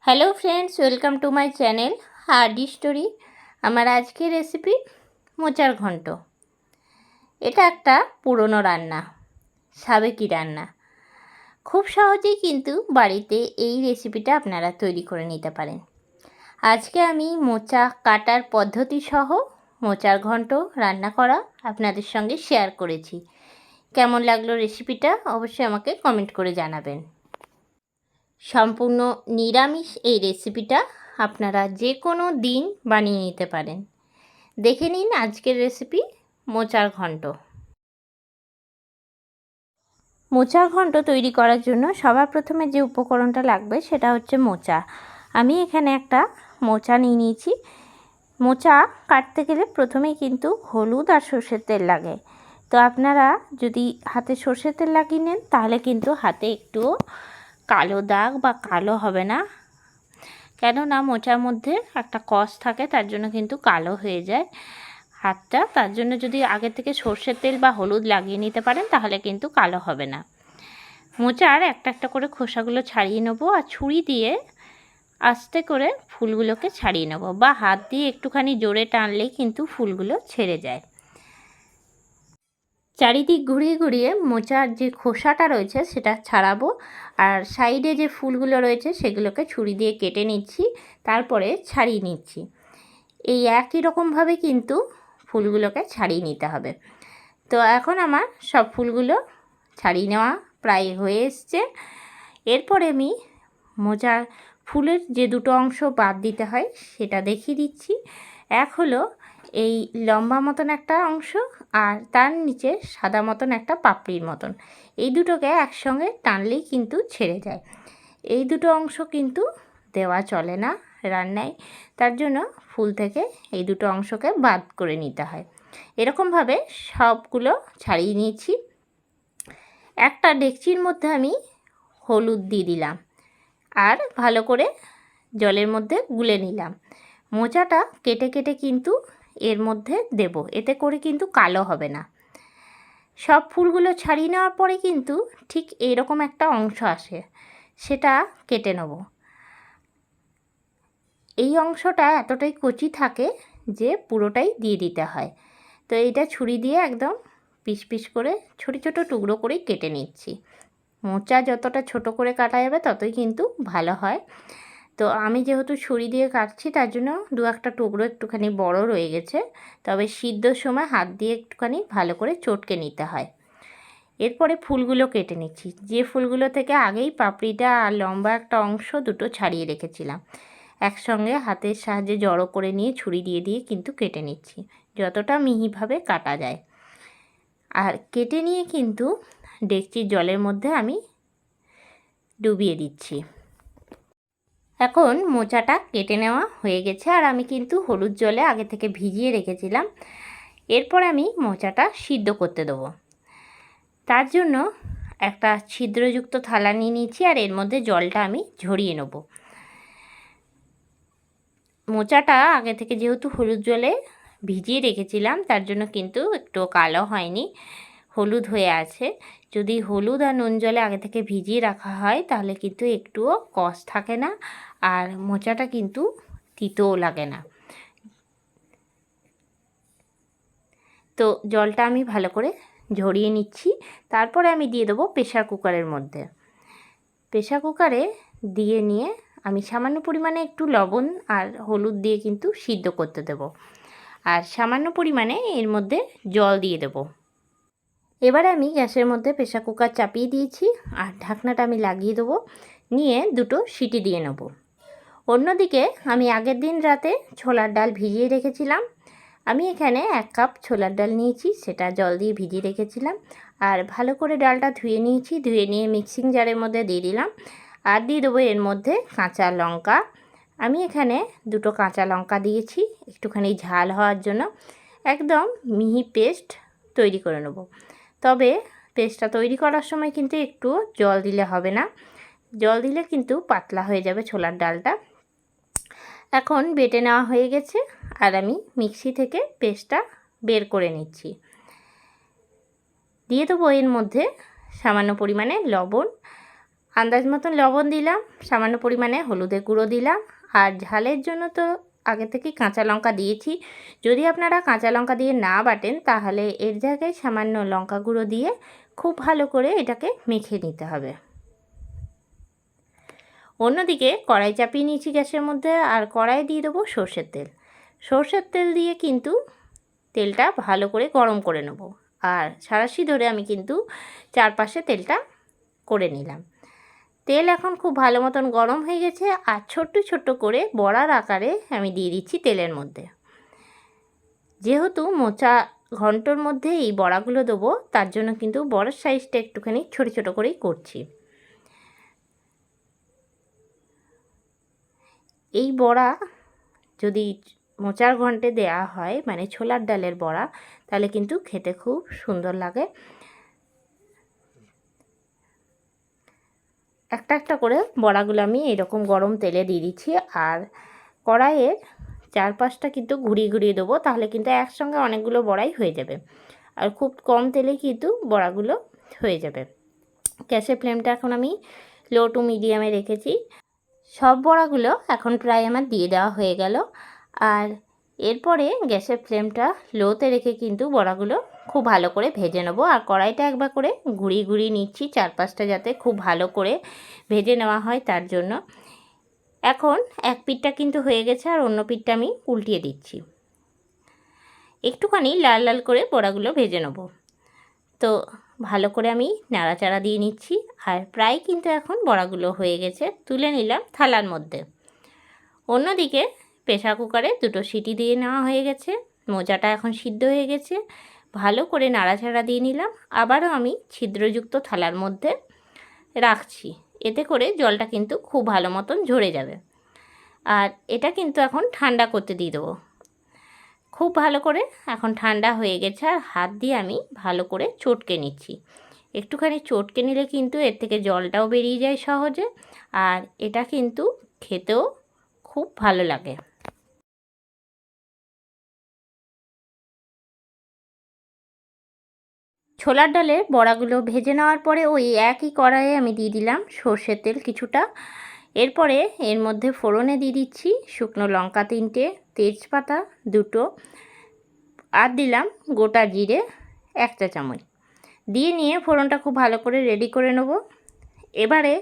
Hello friends, welcome to my channel hardy story. আমার আজকের recipe মোচার ঘন্ট। এটা একটা পুরনো রান্না, সাবেকি রান্না। খুব সহজেই কিন্তু বাড়িতে এই রেসিপিটা আপনারা তৈরি করে নিতে পারেন। আজকে আমি মোচা কাটার পদ্ধতি সহ মোচার ঘন্ট রান্না করা আপনাদের সঙ্গে শেয়ার করেছি। কেমন লাগলো রেসিপিটা অবশ্যই আমাকে কমেন্ট করে জানাবেন। সম্পূর্ণ নিরামিষ এই রেসিপিটা আপনারা যে কোনো দিন বানিয়ে নিতে পারেন। দেখে নিন আজকের রেসিপি মোচার ঘন্ট। মোচার ঘন্ট তৈরি করার জন্য সবার প্রথমে যে উপকরণটা লাগবে সেটা হচ্ছে মোচা। আমি এখানে একটা মোচা নিয়ে নিয়েছি। মোচা কাটতে গেলে প্রথমেই কিন্তু হলুদ আর সর্ষের তেল লাগে। তো আপনারা যদি হাতে সর্ষের তেল লাগিয়ে নেন তাহলে কিন্তু হাতে একটুও কালো দাগ বা কালো হবে না, কেননা মোচার মধ্যে একটা কষ থাকে, তার জন্য কিন্তু কালো হয়ে যায় হাতটা। তার জন্য যদি আগে থেকে সর্ষের তেল বা হলুদ লাগিয়ে নিতে পারেন তাহলে কিন্তু কালো হবে না। মোচার একটা একটা করে খোসাগুলো ছাড়িয়ে নেবো আর ছুরি দিয়ে আস্তে করে ফুলগুলোকে ছাড়িয়ে নেব, বা হাত দিয়ে একটুখানি জোরে টানলেই কিন্তু ফুলগুলো ছেড়ে যায়। চারিদিক ঘুরিয়ে ঘুরিয়ে মোচার যে খোসাটা রয়েছে সেটা ছাড়াবো, আর সাইডে যে ফুলগুলো রয়েছে সেগুলোকে ছুরি দিয়ে কেটে নিচ্ছি, তারপরে ছাড়িয়ে নিচ্ছি। এই একই রকমভাবে কিন্তু ফুলগুলোকে ছাড়িয়ে নিতে হবে। তো এখন আমার সব ফুলগুলো ছাড়িয়ে নেওয়া প্রায় হয়ে এসছে। এরপরে আমি মোচার ফুলের যে দুটো অংশ বাদ দিতে হয় সেটা দেখিয়ে দিচ্ছি। এক হলো এই লম্বা মতন একটা অংশ, আর তার নিচে সাদা মতন একটা পাপড়ির মতন। এই দুটোকে একসঙ্গে টানলেই কিন্তু ছেড়ে যায়। এই দুটো অংশ কিন্তু দেওয়া চলে না রান্নায়, তার জন্য ফুল থেকে এই দুটো অংশকে বাদ করে নিতে হয়। এরকমভাবে সবগুলো ছাড়িয়ে নিয়েছি। একটা ডেকচির মধ্যে আমি হলুদ দিয়ে দিলাম আর ভালো করে জলের মধ্যে গুলে নিলাম। মোচাটা কেটে কেটে কিন্তু এর মধ্যে দেব, এতে করে কিন্তু কালো হবে না। সব ফুলগুলো ছাড়িয়ে নেওয়ার পরে কিন্তু ঠিক এরকম একটা অংশ আসে, সেটা কেটে নেব। এই অংশটা এতটাই কচি থাকে যে পুরোটাই দিয়ে দিতে হয়। তো এইটা ছুরি দিয়ে একদম পিস পিস করে ছোটো ছোটো টুকরো করে কেটে নিচ্ছি। মোচা যতটা ছোট করে কাটা যাবে ততই কিন্তু ভালো হয়। তো আমি যেহেতু ছুরি দিয়ে কাটছি তার জন্য দু একটা টুকরো একটুখানি বড় রয়ে গেছে, তবে সিদ্ধর সময় হাত দিয়ে একটুখানি ভালো করে চটকে নিতে হয়। এরপরে ফুলগুলো কেটে নিচ্ছি। যে ফুলগুলো থেকে আগেই পাপড়িটা আর লম্বা একটা অংশ দুটো ছাড়িয়ে রেখেছিলাম, একসঙ্গে হাতের সাহায্যে জড়ো করে নিয়ে ছুরি দিয়ে দিয়ে কিন্তু কেটে নিচ্ছি, যতটা মিহিভাবে কাটা যায়। আর কেটে নিয়ে কিন্তু ডেকচির জলের মধ্যে আমি ডুবিয়ে দিচ্ছি। এখন মোচাটা কেটে নেওয়া হয়ে গেছে, আর আমি কিন্তু হলুদ জলে আগে থেকে ভিজিয়ে রেখেছিলাম। এরপর আমি মোচাটা সিদ্ধ করতে দেবো। তার জন্য একটা ছিদ্রযুক্ত থালা নিয়ে নিয়েছি, আর এর মধ্যে জলটা আমি ঝরিয়ে নেব। মোচাটা আগে থেকে যেহেতু হলুদ জলে ভিজিয়ে রেখেছিলাম তার জন্য কিন্তু একটু কালো হয়নি, হলুদ হয়ে আছে। যদি হলুদ আর নুন জলে আগে থেকে ভিজিয়ে রাখা হয় তাহলে কিন্তু একটুও কষ থাকে না, আর মোচাটা কিন্তু তিতও লাগে না। তো জলটা আমি ভালো করে ঝরিয়ে নিচ্ছি। তারপরে আমি দিয়ে দেবো প্রেশার কুকারের মধ্যে। প্রেশার কুকারে দিয়ে নিয়ে আমি সামান্য পরিমাণে একটু লবণ আর হলুদ দিয়ে কিন্তু সিদ্ধ করতে দেব, আর সামান্য পরিমাণে এর মধ্যে জল দিয়ে দেব। এবারে আমি গ্যাসের মধ্যে প্রেশার কুকার চাপিয়ে দিয়েছি, আর ঢাকনাটা আমি লাগিয়ে দেবো, নিয়ে দুটো সিটি দিয়ে নেব। অন্যদিকে আমি আগের দিন রাতে ছোলার ডাল ভিজিয়ে রেখেছিলাম। আমি এখানে 1 কাপ ছোলার ডাল নিয়েছি, সেটা জল দিয়ে ভিজিয়ে রেখেছিলাম। আর ভালো করে ডালটা ধুয়ে নিয়েছি, ধুয়ে নিয়ে মিক্সিং জারের মধ্যে দিয়ে দিলাম। আর দিয়ে দেবো এর মধ্যে কাঁচা লঙ্কা। আমি এখানে দুটো কাঁচা লঙ্কা দিয়েছি একটুখানি ঝাল হওয়ার জন্য। একদম মিহি পেস্ট তৈরি করে নেব। তবে পেস্টটা তৈরি করার সময় কিন্তু একটু জল দিলে হবে না, জল দিলে কিন্তু পাতলা হয়ে যাবে ছোলার ডালটা। এখন বেটে নেওয়া হয়ে গেছে, আর আমি মিক্সি থেকে পেস্টটা বের করে নিচ্ছি। দিয়ে দেবো এর মধ্যে সামান্য পরিমাণে লবণ, আন্দাজ মতন লবণ দিলাম, সামান্য পরিমাণে হলুদের গুঁড়ো দিলাম, আর ঝালের জন্য তো আগে থেকেই কাঁচা লঙ্কা দিয়েছি। যদি আপনারা কাঁচা লঙ্কা দিয়ে না বাটেন তাহলে এর জায়গায় সামান্য লঙ্কা গুঁড়ো দিয়ে খুব ভালো করে এটাকে মেখে নিতে হবে। অন্যদিকে কড়াই চাপিয়ে নিয়েছি গ্যাসের মধ্যে, আর কড়াই দিয়ে দেবো সর্ষের তেল। সর্ষের তেল দিয়ে কিন্তু তেলটা ভালো করে গরম করে নেব, আর সাঁড়াশি ধরে আমি কিন্তু চারপাশে তেলটা করে নিলাম। তেল এখন খুব ভালো মতন গরম হয়ে গেছে, আর ছোট্ট ছোট্ট করে বড়ার আকারে আমি দিয়ে দিচ্ছি তেলের মধ্যে। যেহেতু মোচা ঘন্টর মধ্যে এই বড়াগুলো দেবো, তার জন্য কিন্তু বড়ার সাইজটা একটুখানি ছোট ছোট করেই করছি। এই বড়া যদি মোচার ঘন্টে দেয়া হয়, মানে ছোলার ডালের বড়া, তাহলে কিন্তু খেতে খুব সুন্দর লাগে। একটা একটা করে বড়াগুলো আমি এরকম গরম তেলে দিয়ে দিচ্ছি, আর কড়াইয়ের চারপাশটা কিন্তু ঘুরিয়ে ঘুরিয়ে দেবো, তাহলে কিন্তু একসঙ্গে অনেকগুলো বড়াই হয়ে যাবে, আর খুব কম তেলে কিন্তু বড়াগুলো হয়ে যাবে। গ্যাসের ফ্লেমটা এখন আমি লো টু মিডিয়ামে রেখেছি। সব বড়াগুলো এখন প্রায় আমার দিয়ে দেওয়া হয়ে গেল, আর এরপরে গ্যাসের ফ্লেমটা লোতে রেখে কিন্তু বড়াগুলো খুব ভালো করে ভেজে নেবো। আর কড়াইটা একবার করে ঘুরিয়ে ঘুরিয়ে নিচ্ছি, চারপাশটা যাতে খুব ভালো করে ভেজে নেওয়া হয় তার জন্য। এখন এক পিঠটা কিন্তু হয়ে গেছে, আর অন্য পিঠটা আমি উল্টিয়ে দিচ্ছি। একটুখানি লাল লাল করে বড়াগুলো ভেজে নেব। তো ভালো করে আমি নাড়াচাড়া দিয়ে নিচ্ছি, আর প্রায় কিন্তু এখন বড়াগুলো হয়ে গেছে, তুলে নিলাম থালার মধ্যে। অন্যদিকে প্রেসার কুকারে 2টো সিটি দিয়ে নেওয়া হয়ে গেছে, মোচাটা এখন সিদ্ধ হয়ে গেছে। ভালো করে নাড়াচাড়া দিয়ে নিলাম, আবারও আমি ছিদ্রযুক্ত থালার মধ্যে রাখছি, এতে করে জলটা কিন্তু খুব ভালো মতন ঝরে যাবে। আর এটা কিন্তু এখন ঠান্ডা করতে দিয়ে দেবো। খুব ভালো করে এখন ঠান্ডা হয়ে গেছে, আর হাত দিয়ে আমি ভালো করে চটকে নিচ্ছি। একটুখানি চটকে নিলে কিন্তু এর থেকে জলটাও বেরিয়ে যায় সহজে, আর এটা কিন্তু খেতেও খুব ভালো লাগে। ছোলার ডালের বড়াগুলো ভেজে নেওয়ার পরে ওই একই কড়াইয়ে আমি দিয়ে দিলাম সর্ষের তেল কিছুটা। এরপরে এর মধ্যে ফোড়নে দিয়ে দিচ্ছি শুকনো লঙ্কা 3টে, তেজপাতা 2টো, আর দিলাম গোটা জিরে 1 চা চামচ। দিয়ে নিয়ে ফোড়নটা খুব ভালো করে রেডি করে নেব। এবারে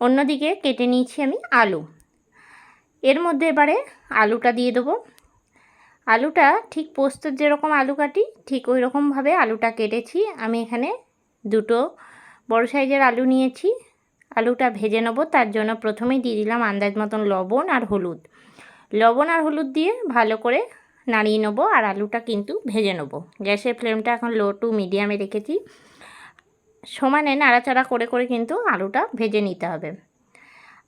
অন্যদিকে কেটে নিয়েছি আমি আলু, এর মধ্যে এবারে আলুটা দিয়ে দেবো। আলুটা ঠিক পোস্তর যেরকম আলু কাটি ঠিক ওই রকমভাবে আলুটা কেটেছি। আমি এখানে 2টো বড় সাইজের আলু নিয়েছি। আলুটা ভেজে নেব, তার জন্য প্রথমেই দিয়ে দিলাম আন্দাজ মতন লবণ আর হলুদ। লবণ আর হলুদ দিয়ে ভালো করে নাড়িয়ে নেব, আর আলুটা কিন্তু ভেজে নেব। গ্যাসের ফ্লেমটা এখন লো টু মিডিয়ামে রেখেছি, সমানে নাড়াচাড়া করে করে কিন্তু আলুটা ভেজে নিতে হবে।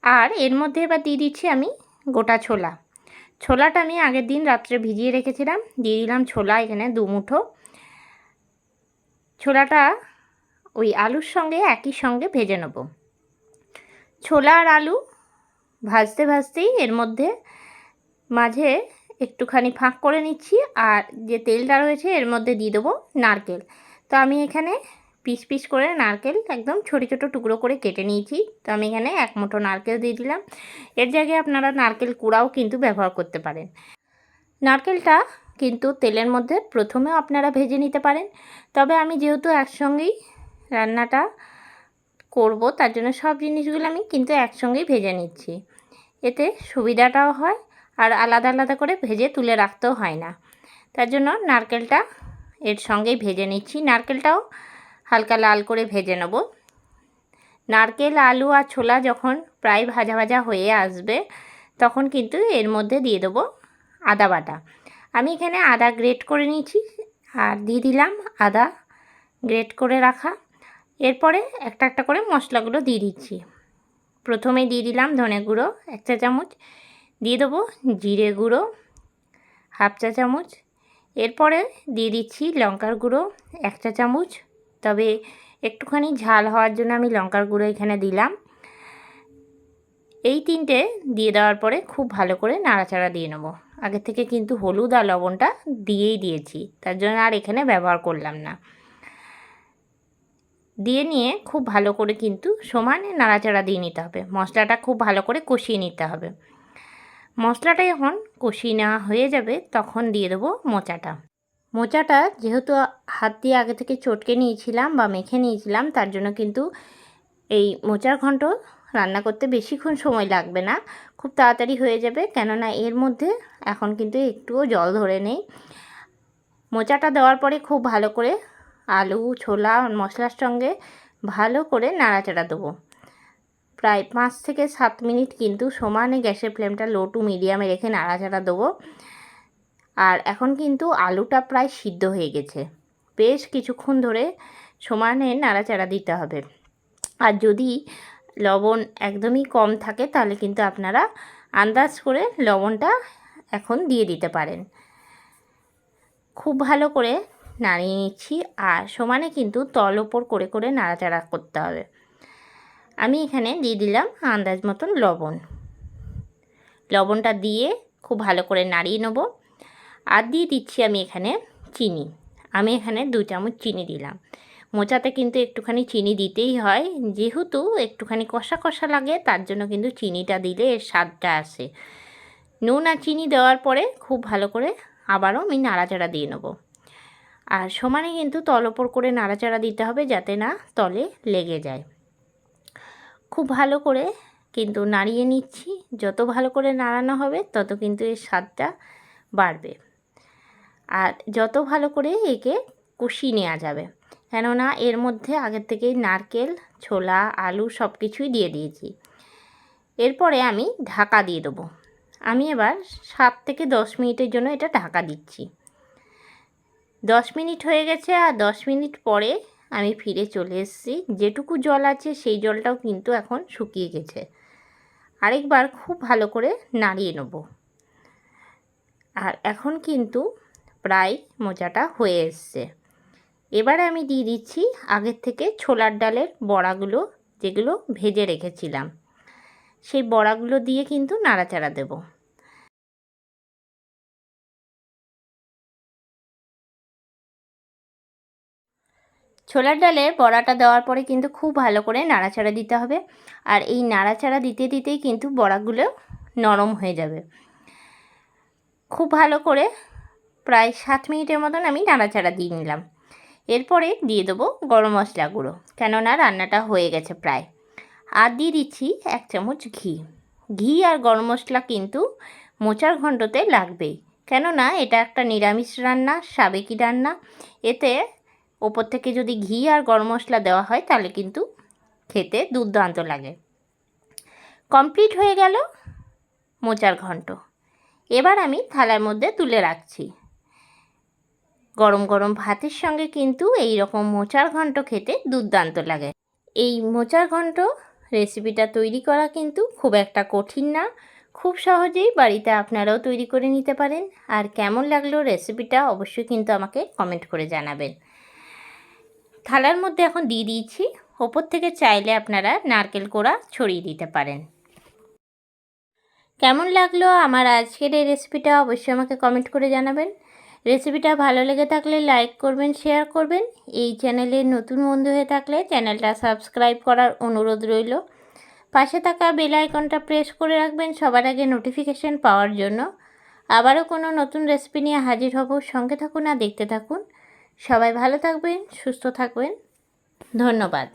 আর এর মধ্যে এবার দিয়ে দিচ্ছি আমি গোটা ছোলা। ছোলাটা আমি আগের দিন রাত্রে ভিজিয়ে রেখেছিলাম, দিয়ে দিলাম ছোলা এখানে 2 মুঠো। ছোলাটা ওই আলুর সঙ্গে একই সঙ্গে ভেজে নেব। ছোলা আর আলু ভাজতে ভাজতেই এর মধ্যে মাঝে একটুখানি ফাঁক করে নিচ্ছি, আর যে তেলটা রয়েছে এর মধ্যে দিয়ে দেবো নারকেল। তো আমি এখানে পিস পিস করে নারকেল একদম ছোটো ছোটো টুকরো করে কেটে নিয়েছি। তো আমি এখানে 1 মুঠো নারকেল দিয়ে দিলাম। এর জায়গায় আপনারা নারকেল কুড়াও কিন্তু ব্যবহার করতে পারেন। নারকেলটা কিন্তু তেলের মধ্যে প্রথমেও আপনারা ভেজে নিতে পারেন, তবে আমি যেহেতু একসঙ্গেই রান্নাটা করব তার জন্য সব জিনিসগুলো আমি কিন্তু একসঙ্গেই ভেজে নিচ্ছি। এতে সুবিধাটাও হয়, আর আলাদা আলাদা করে ভেজে তুলে রাখতেও হয় না। তার জন্য নারকেলটা এর সঙ্গেই ভেজে নিচ্ছি। নারকেলটাও হালকা লাল করে ভেজে নেব। নারকেল, আলু আর ছোলা যখন প্রায় ভাজা ভাজা হয়ে আসবে তখন কিন্তু এর মধ্যে দিয়ে দেবো আদা বাটা। আমি এখানে আদা গ্রেট করে নিয়েছি, আর দিয়ে দিলাম আদা গ্রেট করে রাখা। এরপরে একটা একটা করে মশলাগুলো দিয়ে দিচ্ছি। প্রথমে দিয়ে দিলাম ধনে গুঁড়ো 1 চা চামচ, দিয়ে দেবো জিরে গুঁড়ো 1/2 চা চামচ। এরপরে দিয়ে দিচ্ছি লঙ্কার গুঁড়ো 1 চা চামচ, তবে একটুখানি ঝাল হওয়ার জন্য আমি লঙ্কার গুঁড়ো এখানে দিলাম। এই 3টে দিয়ে দেওয়ার পরে খুব ভালো করে নাড়াচাড়া দিয়ে নেব। আগে থেকে কিন্তু হলুদ আর লবণটা দিয়েই দিয়েছি, তার জন্য আর এখানে ব্যবহার করলাম না। দিয়ে নিয়ে খুব ভালো করে কিন্তু সমানে নাড়াচাড়া দিয়ে নিতে হবে। মশলাটা খুব ভালো করে কষিয়ে নিতে হবে। মশলাটা যখন কষিয়ে নেওয়া হয়ে যাবে তখন দিয়ে দেবো মোচাটা। মোচাটা যেহেতু হাত দিয়ে আগে থেকে চটকে নিয়েছিলাম বা মেখে নিয়েছিলাম, তার জন্য কিন্তু এই মোচার ঘন্ট রান্না করতে বেশিক্ষণ সময় লাগবে না, খুব তাড়াতাড়ি হয়ে যাবে। কেননা এর মধ্যে এখন কিন্তু একটুও জল ধরে নেই। মোচাটা দেওয়ার পরে খুব ভালো করে আলু ছোলা মশলার সঙ্গে ভালো করে নাড়াচাড়া দেবো। প্রায় 5 থেকে 7 মিনিট কিন্তু সমানে গ্যাসের ফ্লেমটা লো টু মিডিয়ামে রেখে নাড়াচাড়া দেবো। আর এখন কিন্তু আলুটা প্রায় সিদ্ধ হয়ে গেছে। বেশ কিছুক্ষণ ধরে সমানে নাড়াচাড়া দিতে হবে। আর যদি লবণ একদমই কম থাকে তাহলে কিন্তু আপনারা আন্দাজ করে লবণটা এখন দিয়ে দিতে পারেন। খুব ভালো করে নাড়িয়ে নিচ্ছি আর সমানে কিন্তু তল ওপর করে করে নাড়াচাড়া করতে হবে। আমি এখানে দিয়ে দিলাম আন্দাজ মতন লবণ। লবণটা দিয়ে খুব ভালো করে নাড়িয়ে নেব। আর দিয়ে দিচ্ছি আমি এখানে চিনি। আমি এখানে 2 চামচ চিনি দিলাম। মোচাতে কিন্তু একটুখানি চিনি দিতেই হয়, যেহেতু একটুখানি কষা কষা লাগে তার জন্য কিন্তু চিনিটা দিলে এর স্বাদটা আসে। নুন আর চিনি দেওয়ার পরে খুব ভালো করে আবারও আমি নাড়াচাড়া দিয়ে নেব। আর সমানে কিন্তু তল ওপর করে নাড়াচাড়া দিতে হবে যাতে না তলে লেগে যায়। খুব ভালো করে কিন্তু নাড়িয়ে নিচ্ছি। যত ভালো করে নাড়ানো হবে তত কিন্তু এর স্বাদটা বাড়বে। আর যত ভালো করে একে কষিয়ে নেওয়া যাবে, কেননা এর মধ্যে আগের থেকেই নারকেল ছোলা আলু সব কিছুই দিয়ে দিয়েছি। এরপরে আমি ঢাকা দিয়ে দেবো। আমি এবার 7 থেকে 10 মিনিটের জন্য এটা ঢাকা দিচ্ছি। 10 মিনিট হয়ে গেছে আর 10 মিনিট পরে আমি ফিরে চলে এসেছি। যেটুকু জল আছে সেই জলটাও কিন্তু এখন শুকিয়ে গেছে। আরেকবার খুব ভালো করে নাড়িয়ে নেব। আর এখন কিন্তু প্রায় মোচাটা হয়ে এসছে। এবারে আমি দিয়ে দিচ্ছি আগের থেকে ছোলার ডালের বড়াগুলো, যেগুলো ভেজে রেখেছিলাম। সেই বড়াগুলো দিয়ে কিন্তু নাড়াচাড়া দেব। ছোলার ডালে বড়াটা দেওয়ার পরে কিন্তু খুব ভালো করে নাড়াচাড়া দিতে হবে। আর এই নাড়াচাড়া দিতে দিতেই কিন্তু বড়াগুলো নরম হয়ে যাবে। খুব ভালো করে প্রায় 7 মিনিটের মতন আমি নাড়াচাড়া দিয়ে নিলাম। এরপরে দিয়ে দেবো গরম মশলা গুঁড়ো, কেননা রান্নাটা হয়ে গেছে প্রায়। আর দিয়ে দিচ্ছি 1 চামচ ঘি। ঘি আর গরম মশলা কিন্তু মোচার ঘন্টতে লাগবেই, কেননা এটা একটা নিরামিষ রান্না, সাবেকি রান্না। এতে ওপর থেকে যদি ঘি আর গরম মশলা দেওয়া হয় তাহলে কিন্তু খেতে দুর্দান্ত লাগে। কমপ্লিট হয়ে গেল মোচার ঘন্ট। এবার আমি থালার মধ্যে তুলে রাখছি। গরম গরম ভাতের সঙ্গে কিন্তু এই রকম মোচার ঘন্ট খেতে দুর্দান্ত লাগে। এই মোচার ঘন্ট রেসিপিটা তৈরি করা কিন্তু খুব একটা কঠিন না, খুব সহজেই বাড়িতে আপনারাও তৈরি করে নিতে পারেন। আর কেমন লাগলো রেসিপিটা অবশ্যই কিন্তু আমাকে কমেন্ট করে জানাবেন। থালার মধ্যে এখন দিয়ে দিয়েছি। ওপর থেকে চাইলে আপনারা নারকেল কোড়া ছড়িয়ে দিতে পারেন। কেমন লাগলো আমার আজকের এই রেসিপিটা অবশ্যই আমাকে কমেন্ট করে জানাবেন। রেসিপিটা ভালো লেগে থাকলে লাইক করবেন, শেয়ার করবেন। এই চ্যানেলে নতুন বন্ধু হয়ে থাকলে চ্যানেলটা সাবস্ক্রাইব করার অনুরোধ রইল। পাশে থাকা বেল আইকনটা প্রেস করে রাখবেন সবার আগে নোটিফিকেশন পাওয়ার জন্য। আবারও কোনো নতুন রেসিপি নিয়ে হাজির হব। সঙ্গে থাকুন আর দেখতে থাকুন। সবাই ভালো থাকবেন, সুস্থ থাকবেন। ধন্যবাদ।